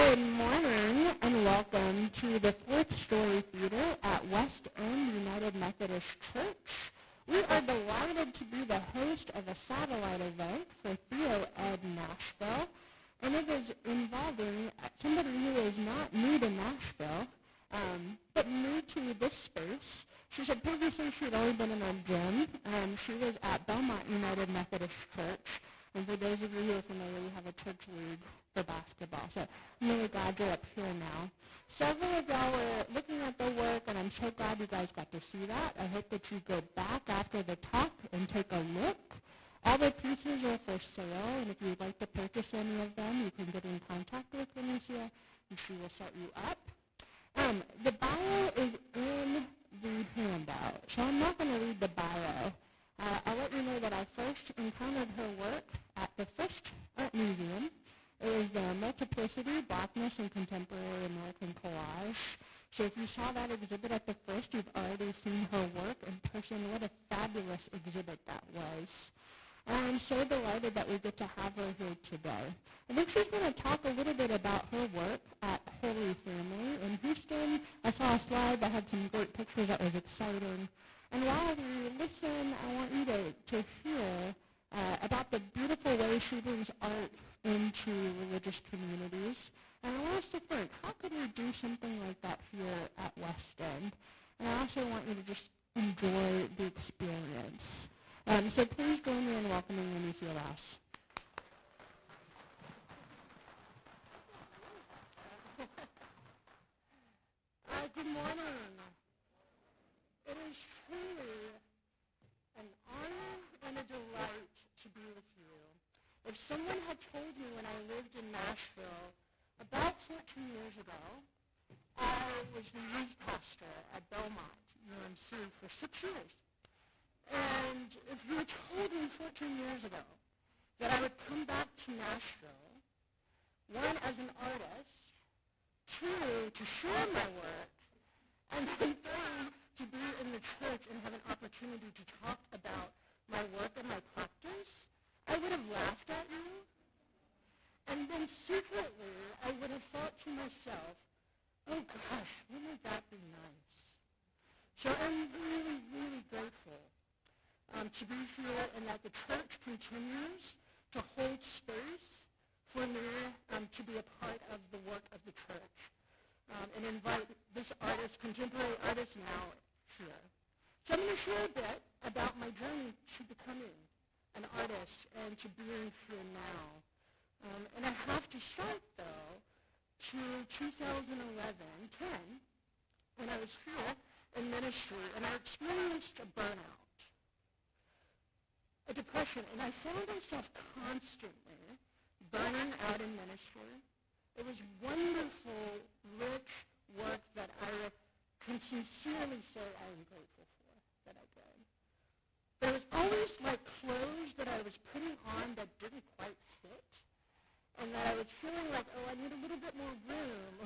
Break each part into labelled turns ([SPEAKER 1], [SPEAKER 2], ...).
[SPEAKER 1] Good morning and welcome to the Fourth Story Theater at West End United Methodist Church. We are delighted to be the host of a satellite event for Theo Ed Nashville, and it is involving somebody who is not new to Nashville, but new to this space. She said previously she had only been in a gym. She was at Belmont United Methodist Church. And for those of you who are familiar, we have a church league for basketball. So I'm really glad you're up here now. Several of y'all were looking at the work, and I'm so glad you guys got to see that. I hope that you go back after the talk and take a look. All the pieces are for sale, and if you'd like to purchase any of them, you can get in contact with Lanecia, and she will set you up. The bio is in the handout, so I'm not going to read the bio. I'll let you know that I first encountered her work at the Fisk Art Museum. It was the Multiplicity, Blackness, and Contemporary American Collage. So if you saw that exhibit at the Fisk, you've already seen her work in person. What a fabulous exhibit that was. I'm so delighted that we get to have her here today. I think she's going to talk a little bit about her work at Holy Family in Houston. I saw a slide that had some great pictures that was exciting. And while we listen, I want you to hear about the beautiful way she brings art into religious communities. And I want us to think, how could we do something like that here at West End? And I also want you to just enjoy the experience. So please join me in welcoming Lanecia Rouse. Good morning. It is truly an honor and a delight to be with you. If someone had told me when I lived in Nashville about 14 years ago, I was the youth pastor at Belmont UMC for 6 years. And if you had told me 14 years ago that I would come back to Nashville, one, as an artist, two, to share my work, and then three, to be in the church and have an opportunity to talk about my work and my practice, I would have laughed at you. And then secretly, I would have thought to myself, oh gosh, wouldn't that be nice? So I'm really, really grateful to be here and that the church continues to hold space for me to be a part of the work of the church and invite this artist, contemporary artist now, here. So I'm going to share a bit about my journey to becoming an artist and to being here now. And I have to start, though, to 2010, when I was here in ministry, and I experienced a burnout, a depression, and I found myself constantly burning out in ministry. It was wonderful, rich work that I can sincerely say I am grateful for that I did. There was always like clothes that I was putting on that didn't quite fit, and that I was feeling like, oh, I need a little bit more room.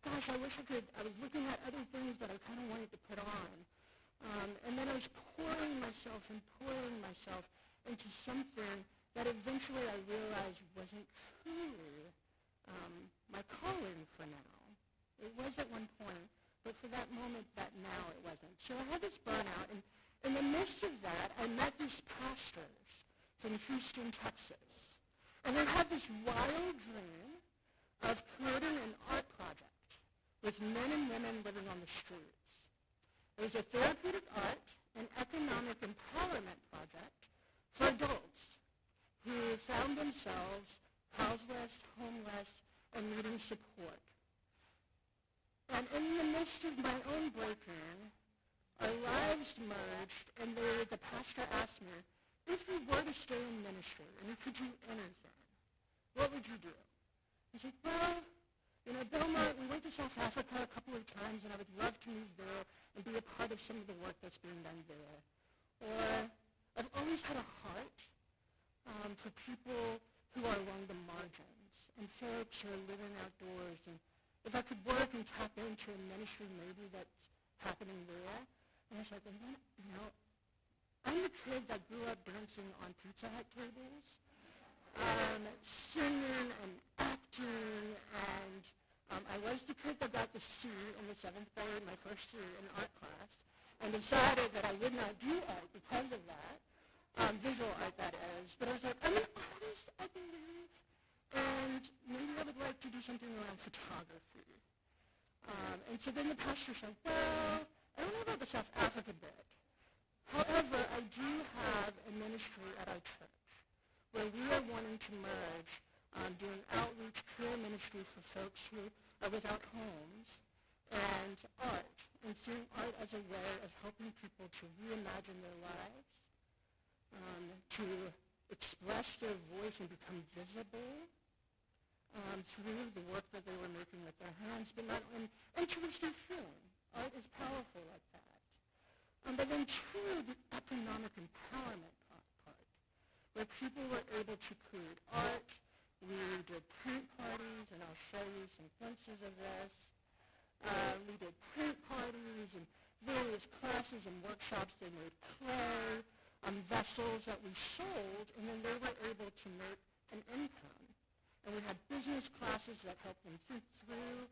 [SPEAKER 1] Gosh, I wish I could. I was looking at other things that I kind of wanted to put on. And then I was pouring myself into something that eventually I realized wasn't truly my calling for now. It was at one point, but for that moment, that now it wasn't. So I had this burnout, and in the midst of that, I met these pastors from Houston, Texas. And they had this wild dream of creating an art project with men and women living on the streets. It was a therapeutic art and economic empowerment project for adults who found themselves houseless, homeless, and needing support. And in the midst of my own breaking, our lives merged, and the pastor asked me, if you were to stay in ministry and you could do anything, what would you do? I said, well, Belmont, we went to South Africa a couple of times, and I would love to move there and be a part of some of the work that's being done there. Or I've always had a heart for people who are along the margins and folks who are living outdoors. And if I could work and tap into a ministry maybe that's happening there. And I was like, I'm the kid that grew up dancing on Pizza Hut tables. singing and acting, and I was the kid that got the C in the 7th grade, my first C in art class, and decided that I would not do art because of that, visual art that is. But I was like, I'm an artist, I believe, and maybe I would like to do something around photography. And so then the pastor said, well, I don't know about the South Africa bit. However, I do have a ministry at our church where we are wanting to merge doing outreach, career ministry for folks who are without homes, and art, and seeing art as a way of helping people to reimagine their lives, to express their voice and become visible through the work that they were making with their hands, but not and to receive healing. Art is powerful like that. But then two, the economic empowerment part, where people were able to create art. We did paint parties, and I'll show you some glimpses of this. We did paint parties and various classes and workshops. They made clay, vessels that we sold, and then they were able to make an income. And we had business classes that helped them think through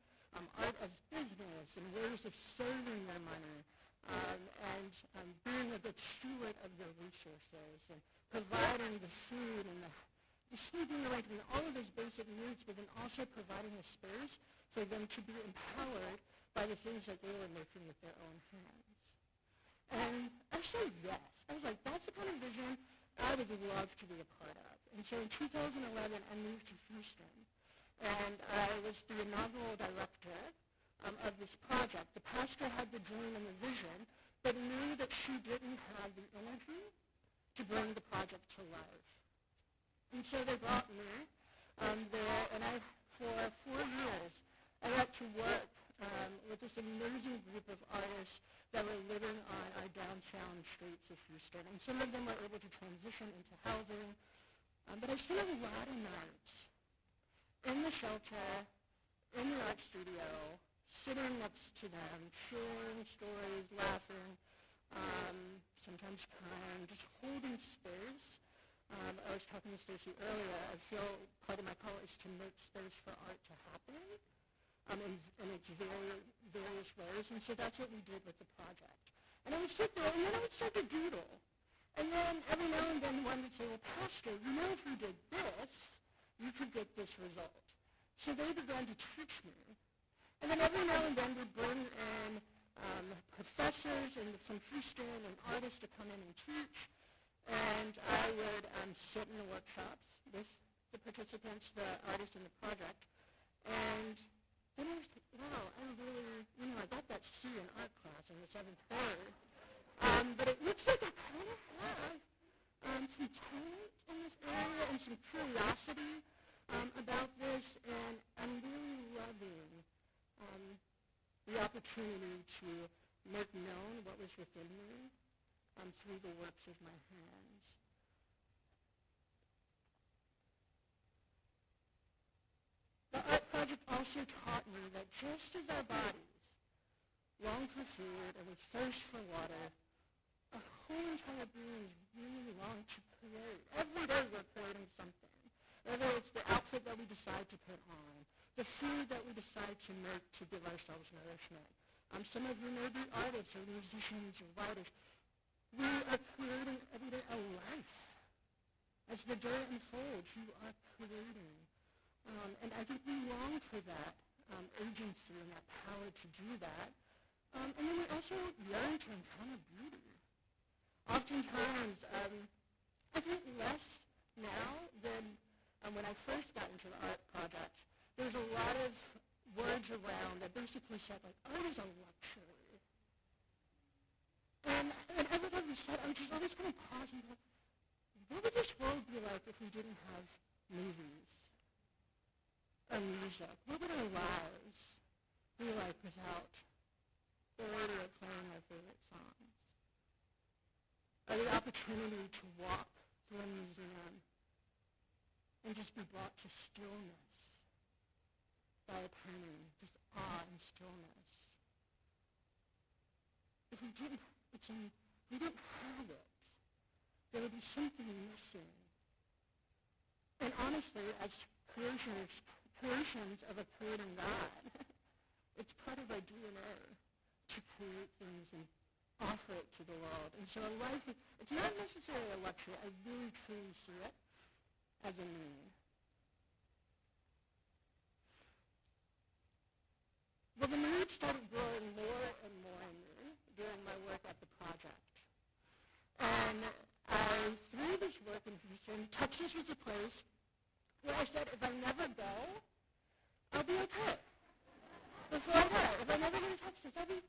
[SPEAKER 1] art as business and ways of saving their money, and being a good steward of their resources, and providing the food and the sleeping arrangement, all of those basic needs, but then also providing a space for them to be empowered by the things that they were making with their own hands. And I said yes. I was like, that's the kind of vision I would love to be a part of. And so in 2011, I moved to Houston, and I was the inaugural director of this project. The pastor had the dream and the vision, but knew that she didn't have the energy to bring the project to life. And so they brought me there, and for 4 years, I got to work with this amazing group of artists that were living on our downtown streets of Houston. And some of them were able to transition into housing. But I spent a lot of nights in the shelter, in the art studio, sitting next to them, sharing stories, laughing, sometimes crying, just holding space. I was talking to Stacey earlier. I feel part of my call is to make space for art to happen in its various ways. And so that's what we did with the project. And I would sit there, and then I would start to doodle. And then every now and then one would say, well, Pastor, you know if you did this, you could get this result. So they began to teach me. And then every now and then we'd bring in professors and from Houston and artists to come in and teach. And I would sit in the workshops with the participants, the artists in the project. And then I was like, wow, I really, I got that C in art class in the 7th grade. But it looks like I kind of have some talent in this area and some curiosity about this. And I'm really loving the opportunity to make known what was within me through the works of my hands. The art project also taught me that just as our bodies long for food and we thirst for water, our whole entire beings really long to create. Every day we're creating something. Whether it's the outfit that we decide to put on, the food that we decide to make to give ourselves nourishment. Some of you may be artists or musicians or writers. We are creating every day a life. As the day unfolds, you are creating. And I think we long for that agency and that power to do that. And then we also yearn to encounter beauty. Oftentimes, I think less now than when I first got into the art project. There's a lot of words around that basically said, like, art is a luxury. And every time we said, I was just always going to pause and go, what would this world be like if we didn't have movies or music? What would our lives be like without the radio playing our favorite songs? Or the opportunity to walk through a museum and just be brought to stillness by a painting, just awe and stillness. If we didn't have it, there would be something missing. And honestly, as creations of a creating God, it's part of our DNA to create things and offer it to the world. And so a life, it's not necessarily a luxury. I really truly see it as a need. Well, the need started growing more and more in me during my work at the project. And I threw this work in Houston. Texas was a place where I said, if I never go, I'll be okay. That's all I know. If I never go to Texas, I'll be